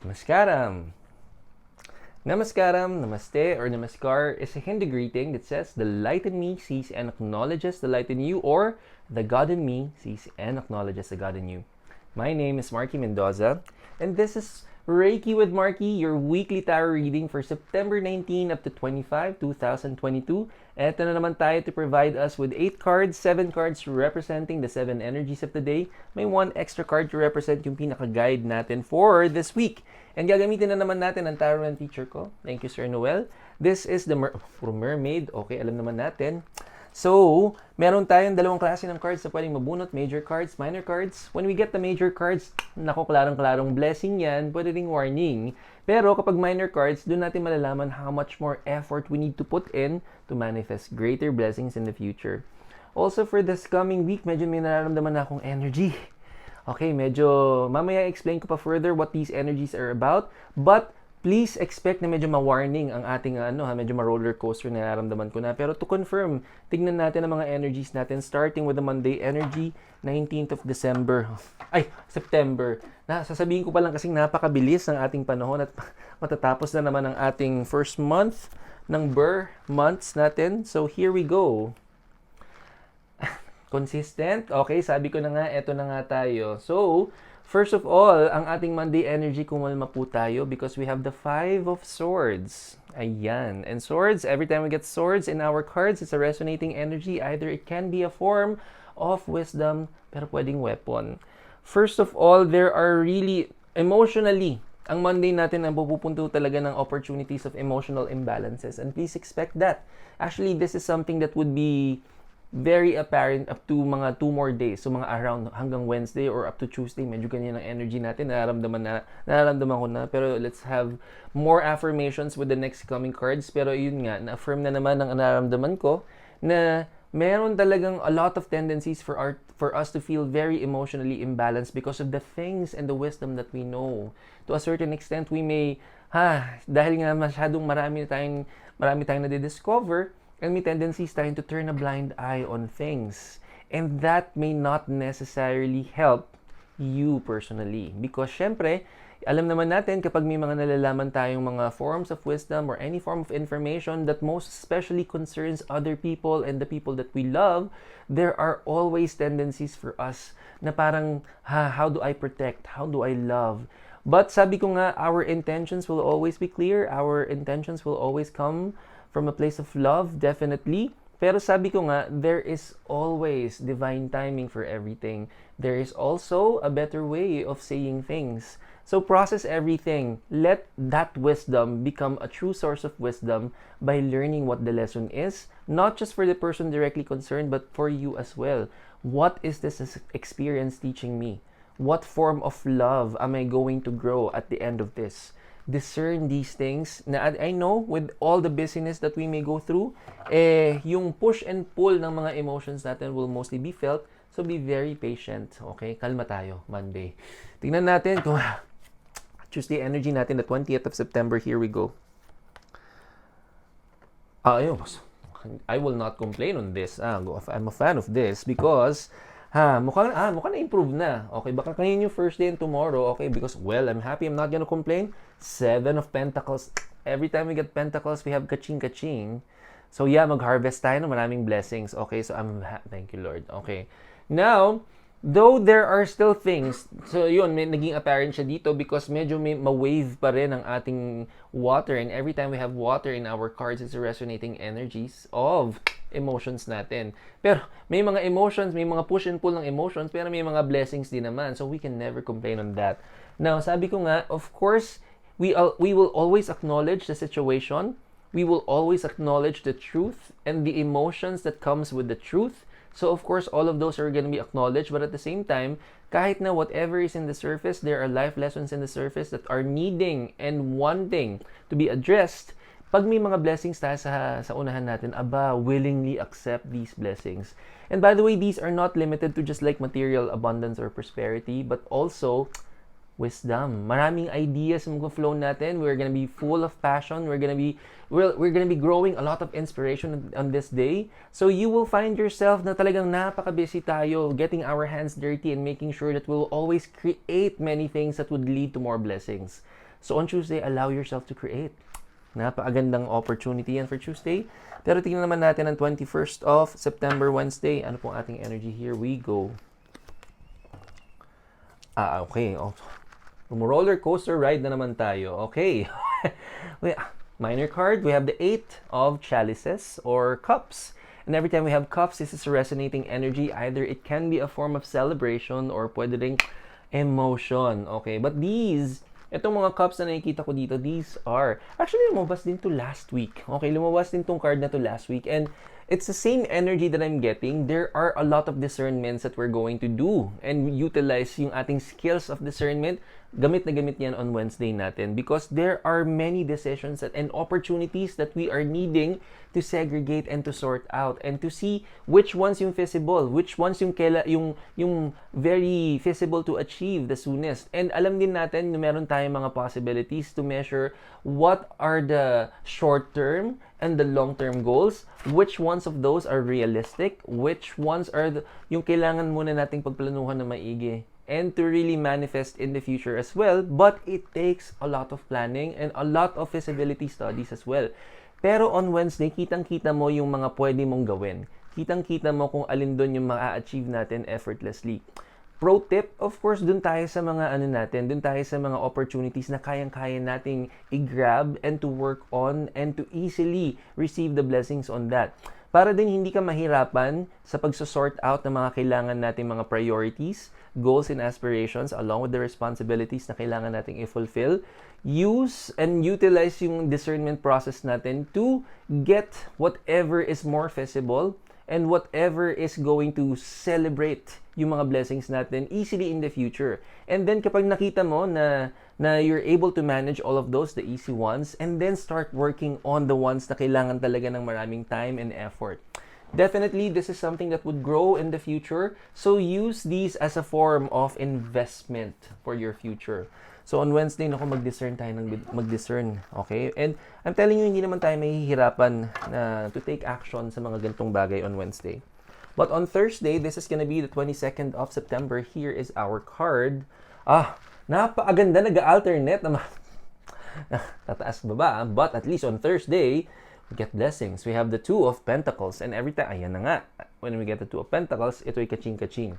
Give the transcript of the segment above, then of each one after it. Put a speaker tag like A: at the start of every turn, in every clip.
A: Namaskaram. Namaskaram, namaste, or namaskar is a Hindu greeting that says, the light in me sees and acknowledges the light in you, or the God in me sees and acknowledges the God in you. My name is Marky Mendoza, and this is Reiki with Marky, your weekly tarot reading for September 19 up to 25, 2022. Eto na naman tayo to provide us with 8 cards, 7 cards representing the 7 energies of the day. May 1 extra card to represent yung pinaka-guide natin for this week. And gagamitin na naman natin ang tarot and teacher ko. Thank you, Sir Noel. This is the Mermaid. Okay, alam naman natin. So, meron tayong dalawang klase ng cards na pwedeng mabunot, major cards, minor cards. When we get the major cards, nako, klarong-klarong blessing yan, pwede ring warning. Pero kapag minor cards, doon natin malalaman how much more effort we need to put in to manifest greater blessings in the future. Also, for this coming week, medyo may nararamdaman na akong energy. Okay, medyo mamaya explain ko pa further what these energies are about. But please expect na medyo ma-warning ang ating medyo ma-roller coaster na nararamdaman ko na. Pero to confirm, tignan natin ang mga energies natin starting with the Monday energy, 19th of December. September. Sasabihin ko pa lang kasing napakabilis ng ating panahon at matatapos na naman ang ating first month ng Burr months natin. So here we go. Consistent? Okay, sabi ko na nga, eto na nga tayo. So, first of all, ang ating Monday energy, kumalma po tayo because we have the 5 of Swords. Ayan. And swords, every time we get swords in our cards, it's a resonating energy. Either it can be a form of wisdom, pero pwedeng weapon. First of all, there are really, emotionally, ang Monday natin ang pupunto talaga ng opportunities of emotional imbalances. And please expect that. Actually, this is something that would be very apparent up to mga 2 more days. So mga around hanggang Wednesday or up to Tuesday, medyo ganyan ang energy natin. Nararamdaman ko na. Pero let's have more affirmations with the next coming cards. Pero yun nga, na-affirm na naman ang nararamdaman ko na meron talagang a lot of tendencies for us to feel very emotionally imbalanced because of the things and the wisdom that we know. To a certain extent, we may, dahil nga masyadong marami tayong na-discover, and may tendencies tayong to turn a blind eye on things. And that may not necessarily help you personally. Because syempre, alam naman natin kapag may mga nalalaman tayong mga forms of wisdom or any form of information that most especially concerns other people and the people that we love, there are always tendencies for us na parang, how do I protect? How do I love? But sabi ko nga, our intentions will always be clear. Our intentions will always come from a place of love, definitely. Pero sabi ko nga, there is always divine timing for everything. There is also a better way of saying things. So process everything. Let that wisdom become a true source of wisdom by learning what the lesson is, not just for the person directly concerned, but for you as well. What is this experience teaching me? What form of love am I going to grow at the end of this? Discern these things. Na I know with all the busyness that we may go through, yung push and pull ng mga emotions natin will mostly be felt. So be very patient. Okay? Kalma tayo, Monday. Tingnan natin kung Tuesday energy natin, the 20th of September. Here we go. I will not complain on this. I'm a fan of this because mukhang na-improve na. Okay, baka kanina yung first day and tomorrow, okay, because, well, I'm happy, I'm not gonna complain. 7 of Pentacles. Every time we get Pentacles, we have kaching-kaching. So, yeah, mag-harvest tayo ng maraming blessings. Okay, so thank you, Lord. Okay. Now, though there are still things, so yun, naging apparent siya dito because medyo may ma-wave pa rin ang ating water, and every time we have water in our cards, it's resonating energies of emotions natin. Pero may mga emotions, may mga push and pull ng emotions, pero may mga blessings din naman. So we can never complain on that. Now, sabi ko nga, of course, we will always acknowledge the situation. We will always acknowledge the truth and the emotions that comes with the truth. So of course, all of those are going to be acknowledged, but at the same time, kahit na whatever is in the surface, there are life lessons in the surface that are needing and wanting to be addressed. Pag may mga blessings tayo sa unahan natin, willingly accept these blessings. And by the way, these are not limited to just like material abundance or prosperity, but also wisdom. Maraming ideas mag-flow natin. We're gonna be full of passion. We're gonna be growing a lot of inspiration on this day. So you will find yourself na talagang napaka-busy tayo, getting our hands dirty and making sure that we'll always create many things that would lead to more blessings. So on Tuesday, allow yourself to create. Napakagandang opportunity yan for Tuesday. Pero tingnan naman natin ang 21st of September, Wednesday. Ano pong ating energy? Here we go. Okay. Roller coaster ride na naman tayo. Okay. Minor card, we have the 8 of chalices or cups. And every time we have cups, this is a resonating energy. Either it can be a form of celebration or pwede ring emotion. Okay. But itong mga cups na nakikita ko dito, these are, actually lumabas din to last week. Okay, lumabas din tong card na to last week. And it's the same energy that I'm getting. There are a lot of discernments that we're going to do and utilize yung ating skills of discernment. Gamit na gamit yan on Wednesday natin because there are many decisions and opportunities that we are needing to segregate and to sort out and to see which ones yung feasible, which ones yung very feasible to achieve the soonest. And alam din natin na meron tayong mga possibilities to measure what are the short-term and the long-term goals, which ones of those are realistic, which ones are yung kailangan muna nating pagplanuhan na maigi and to really manifest in the future as well. But it takes a lot of planning and a lot of feasibility studies as well. Pero on Wednesday, kitang-kita mo yung mga pwede mong gawin. Kitang-kita mo kung alin doon yung ma-achieve natin effortlessly. Pro tip, of course, dun tayo sa mga dun tayo sa mga opportunities na kayang-kaya nating i-grab and to work on and to easily receive the blessings on that. Para din hindi ka mahirapan sa pag-sort out ng mga kailangan nating mga priorities, goals and aspirations along with the responsibilities na kailangan nating i-fulfill. Use and utilize yung discernment process natin to get whatever is more feasible and whatever is going to celebrate yung mga blessings natin easily in the future. And then kapag nakita mo na you're able to manage all of those, the easy ones, and then start working on the ones na kailangan talaga ng maraming time and effort. Definitely, this is something that would grow in the future. So use these as a form of investment for your future. So on Wednesday, mag-discern tayo mag-discern. Okay? And I'm telling you, hindi naman tayo mahihirapan to take action sa mga gantong bagay on Wednesday. But on Thursday, this is gonna be the 22nd of September. Here is our card. Napakaganda, nag-alternate naman. Tataas baba, but at least on Thursday, we get blessings. We have the 2 of Pentacles. And every time, ayan na nga, when we get the 2 of Pentacles, ito'y kaching-kaching.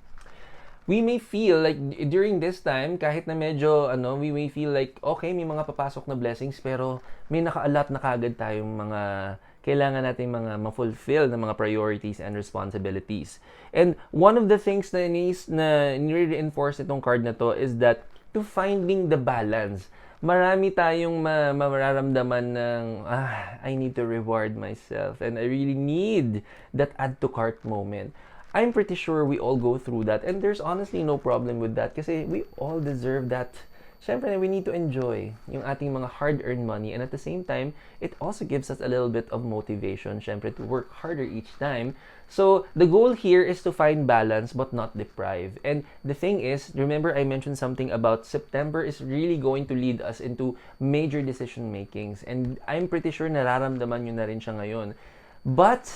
A: We may feel like during this time, kahit na medyo, we may feel like, okay, may mga papasok na blessings, pero may naka-allot na kagad tayong mga kailangan natin mga ma-fulfill na mga priorities and responsibilities. And one of the things na nire-reinforce itong card na to is that to finding the balance. Marami tayong mararamdaman ng, I need to reward myself and I really need that add to cart moment. I'm pretty sure we all go through that and there's honestly no problem with that kasi we all deserve that. Siyempre, we need to enjoy yung ating mga hard-earned money and at the same time, it also gives us a little bit of motivation, siyempre, to work harder each time. So, the goal here is to find balance but not deprive. And the thing is, remember I mentioned something about September is really going to lead us into major decision makings and I'm pretty sure nararamdaman nyo na rin siya ngayon. But,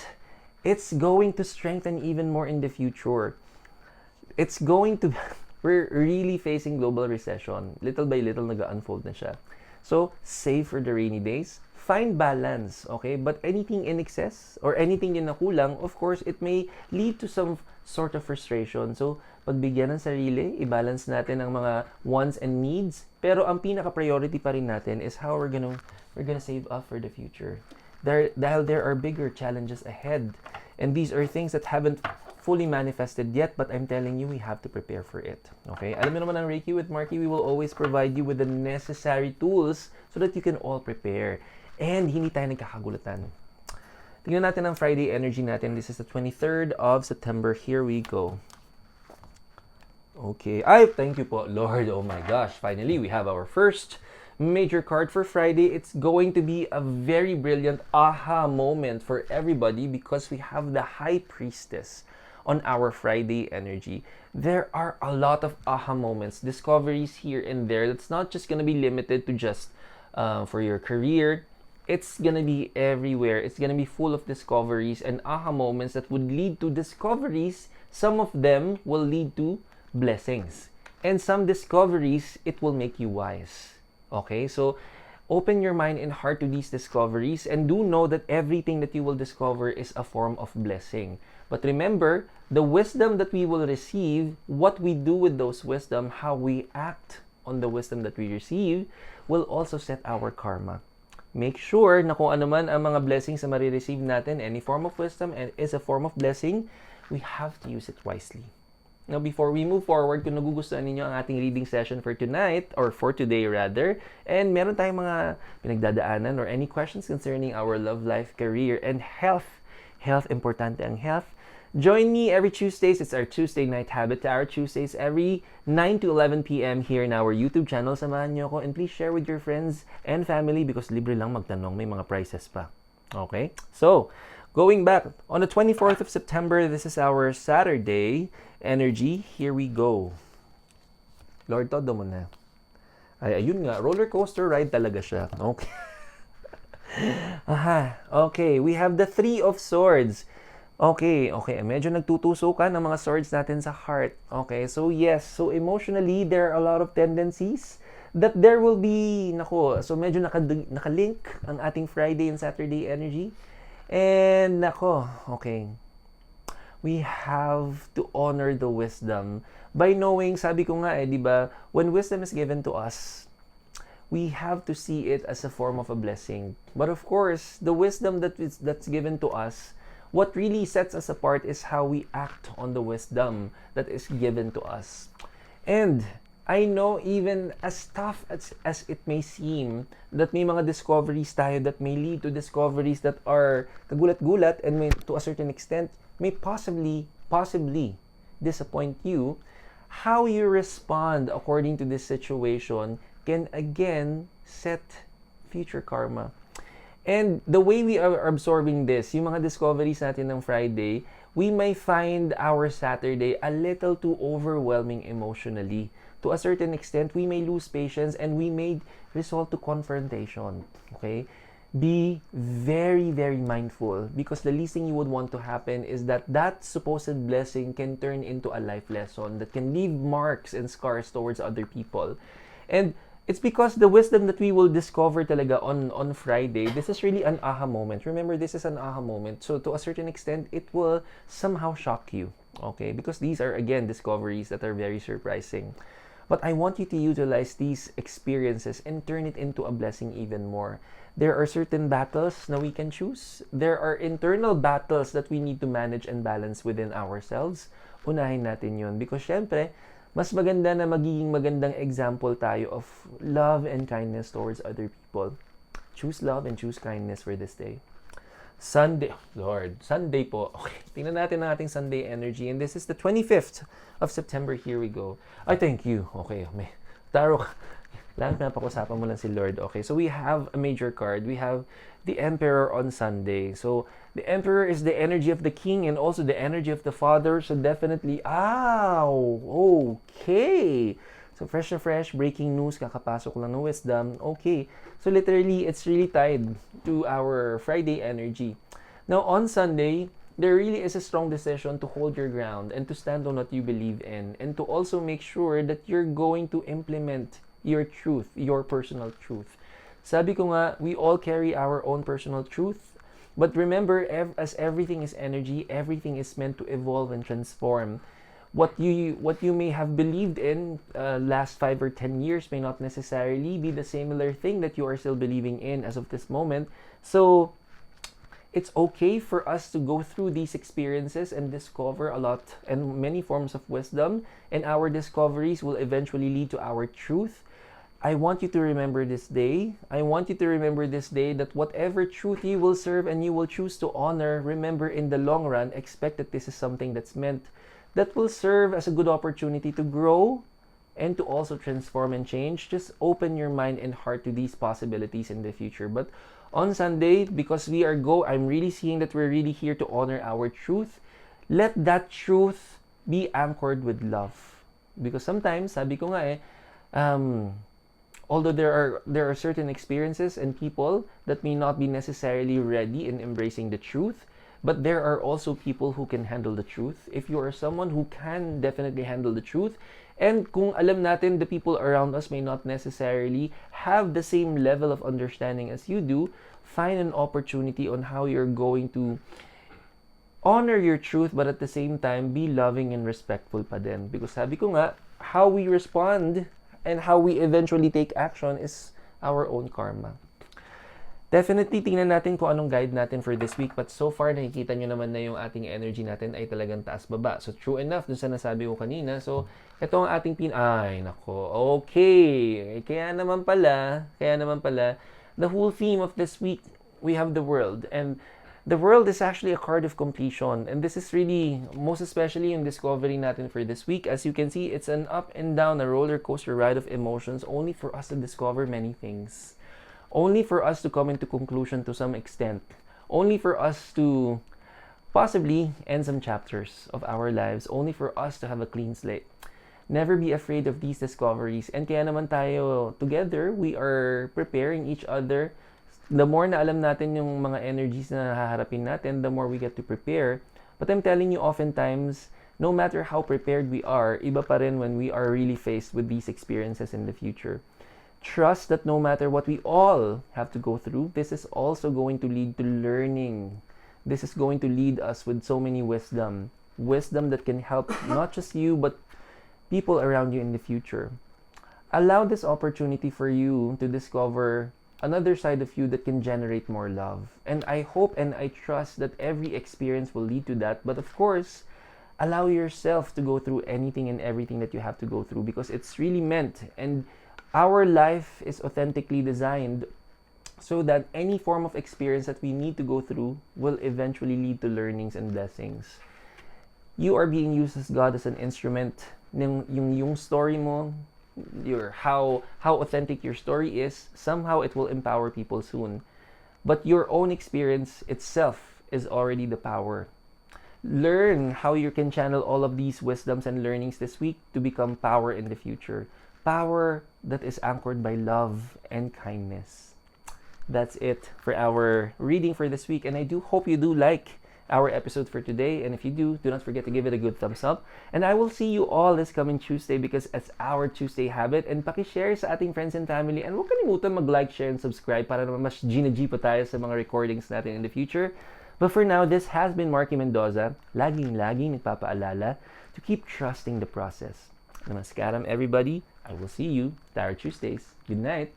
A: it's going to strengthen even more in the future. It's going to... We're really facing global recession. Little by little, nag-unfold na siya. So, save for the rainy days. Find balance, okay? But anything in excess or anything yung nakulang, of course, it may lead to some sort of frustration. So, pagbigyan ng sarili, i-balance natin ang mga wants and needs. Pero ang pinaka-priority pa rin natin is how we're gonna save up for the future. Dahil there are bigger challenges ahead. And these are things that haven't fully manifested yet, but I'm telling you, we have to prepare for it. Okay? Alam mo naman ang Reiki with Marky, we will always provide you with the necessary tools so that you can all prepare. And hindi tayo nagkakagulatan. Tingnan natin ang Friday energy natin. This is the 23rd of September. Here we go. Okay. Thank you po, Lord. Oh my gosh. Finally, we have our first major card for Friday. It's going to be a very brilliant aha moment for everybody because we have the High Priestess. on our Friday energy. There are a lot of aha moments, discoveries here and there. That's not just gonna be limited to just for your career. It's gonna be everywhere. It's gonna be full of discoveries and aha moments that would lead to discoveries. Some of them will lead to blessings. And some discoveries, it will make you wise. Okay? So, open your mind and heart to these discoveries and do know that everything that you will discover is a form of blessing. But remember, the wisdom that we will receive, what we do with those wisdom, how we act on the wisdom that we receive, will also set our karma. Make sure na kung ano man ang mga blessings na marireceive natin, any form of wisdom is a form of blessing, we have to use it wisely. Now, before we move forward, kung nagugustuhan ninyo ang ating reading session for tonight, or for today rather, and meron tayong mga pinagdadaanan or any questions concerning our love life, career, and health, importante ang health, join me every Tuesdays. It's our Tuesday Night Habit Hour Tuesdays every 9 to 11 p.m. here in our YouTube channel. Samahan nyo ako and please share with your friends and family because libre lang magtanong. May mga prizes pa. Okay? So, going back, on the 24th of September, this is our Saturday energy. Here we go. Lord, todo mo na. Ay, ayun nga. Roller coaster ride talaga siya. Okay. Aha. Okay. We have the Three of Swords. Okay. Medyo nagtutusukan ng mga swords natin sa heart. Okay. So, yes. So, emotionally, there are a lot of tendencies that there will be, so medyo nakalink ang ating Friday and Saturday energy. And, okay. We have to honor the wisdom by knowing, sabi ko nga di ba, when wisdom is given to us, we have to see it as a form of a blessing. But of course, the wisdom that's given to us, what really sets us apart is how we act on the wisdom that is given to us. And I know even as tough as it may seem, that may mga discoveries tayo that may lead to discoveries that are kagulat-gulat and may, to a certain extent, may possibly disappoint you. How you respond according to this situation can again set future karma. And the way we are absorbing this, yung mga discoveries natin ng Friday, we may find our Saturday a little too overwhelming emotionally. To a certain extent, we may lose patience and we may resort to confrontation. Okay? Be very, very mindful because the least thing you would want to happen is that supposed blessing can turn into a life lesson that can leave marks and scars towards other people. And it's because the wisdom that we will discover talaga on Friday, this is really an aha moment. Remember, this is an aha moment. So to a certain extent, it will somehow shock you. Okay? Because these are, again, discoveries that are very surprising. But I want you to utilize these experiences and turn it into a blessing even more. There are certain battles na we can choose. There are internal battles that we need to manage and balance within ourselves. Unahin natin yun. Because syempre, mas maganda na magiging magandang example tayo of love and kindness towards other people. Choose love and choose kindness for this day. Sunday po. Okay, tingnan natin ang ating Sunday energy. And this is the 25th of September. Here we go. I thank you. Okay, may tarot. Lang napag-usapan mo lang si Lord. Okay, so we have a major card. We have the Emperor on Sunday. So, the Emperor is the energy of the King and also the energy of the Father. So, definitely, okay. So, fresh na fresh, breaking news, kakapasok lang ng wisdom. Okay. So, literally, it's really tied to our Friday energy. Now, on Sunday, there really is a strong decision to hold your ground and to stand on what you believe in and to also make sure that you're going to implement your truth, your personal truth. Sabi ko nga, we all carry our own personal truth. But remember, as everything is energy, everything is meant to evolve and transform. What you may have believed in last 5 or 10 years may not necessarily be the similar thing that you are still believing in as of this moment. So, it's okay for us to go through these experiences and discover a lot and many forms of wisdom, and our discoveries will eventually lead to our truth. I want you to remember this day. I want you to remember this day that whatever truth you will serve and you will choose to honor, remember in the long run, expect that this is something that's meant, that will serve as a good opportunity to grow and to also transform and change. Just open your mind and heart to these possibilities in the future. But on Sunday, because I'm really seeing that we're really here to honor our truth. let that truth be anchored with love. Because sometimes, sabi ko nga although there are certain experiences and people that may not be necessarily ready in embracing the truth, but there are also people who can handle the truth. If you are someone who can definitely handle the truth, and kung alam natin the people around us may not necessarily have the same level of understanding as you do, find an opportunity on how you're going to honor your truth, but at the same time be loving and respectful pa din. Because sabi ko nga, how we respond and how we eventually take action is our own karma. Definitely, tingnan natin kung anong guide natin for this week. But so far, nakikita nyo naman na yung ating energy natin ay talagang taas-baba. So, true enough, dun sa nasabi ko kanina. So, ito ang ating Ay, nako. Okay. Kaya naman pala, the whole theme of this week, we have the world. And the world is actually a card of completion. And this is really, most especially yung discovery natin for this week. As you can see, it's an up and down, a roller coaster ride of emotions, only for us to discover many things. Only for us to come into conclusion to some extent. Only for us to possibly end some chapters of our lives. Only for us to have a clean slate. Never be afraid of these discoveries. And kaya naman tayo together, we are preparing each other. The more na alam natin yung mga energies na haharapin natin, the more we get to prepare. But I'm telling you, oftentimes, no matter how prepared we are, iba pa rin when we are really faced with these experiences in the future. Trust that no matter what we all have to go through, this is also going to lead to learning. This is going to lead us with so many wisdom. Wisdom that can help not just you, but people around you in the future. Allow this opportunity for you to discover another side of you that can generate more love. And I hope and I trust that every experience will lead to that. But of course, allow yourself to go through anything and everything that you have to go through, because it's really meant, and our life is authentically designed so that any form of experience that we need to go through will eventually lead to learnings and blessings. You are being used as God as an instrument. Yung story mo, how authentic your story is, somehow it will empower people soon. But your own experience itself is already the power. Learn how you can channel all of these wisdoms and learnings this week to become power in the future. Power that is anchored by love and kindness. That's it for our reading for this week. And I do hope you do like our episode for today. And if you do not forget to give it a good thumbs up. And I will see you all this coming Tuesday, because it's our Tuesday habit. And pakishare sa ating friends and family. And huwag kalimutan mag-like, share, and subscribe para naman mas G pa tayo sa mga recordings natin in the future. But for now, this has been Marky Mendoza. Laging nagpapaalala to keep trusting the process. Namaskaram, everybody. I will see you Tarot Tuesdays. Good night.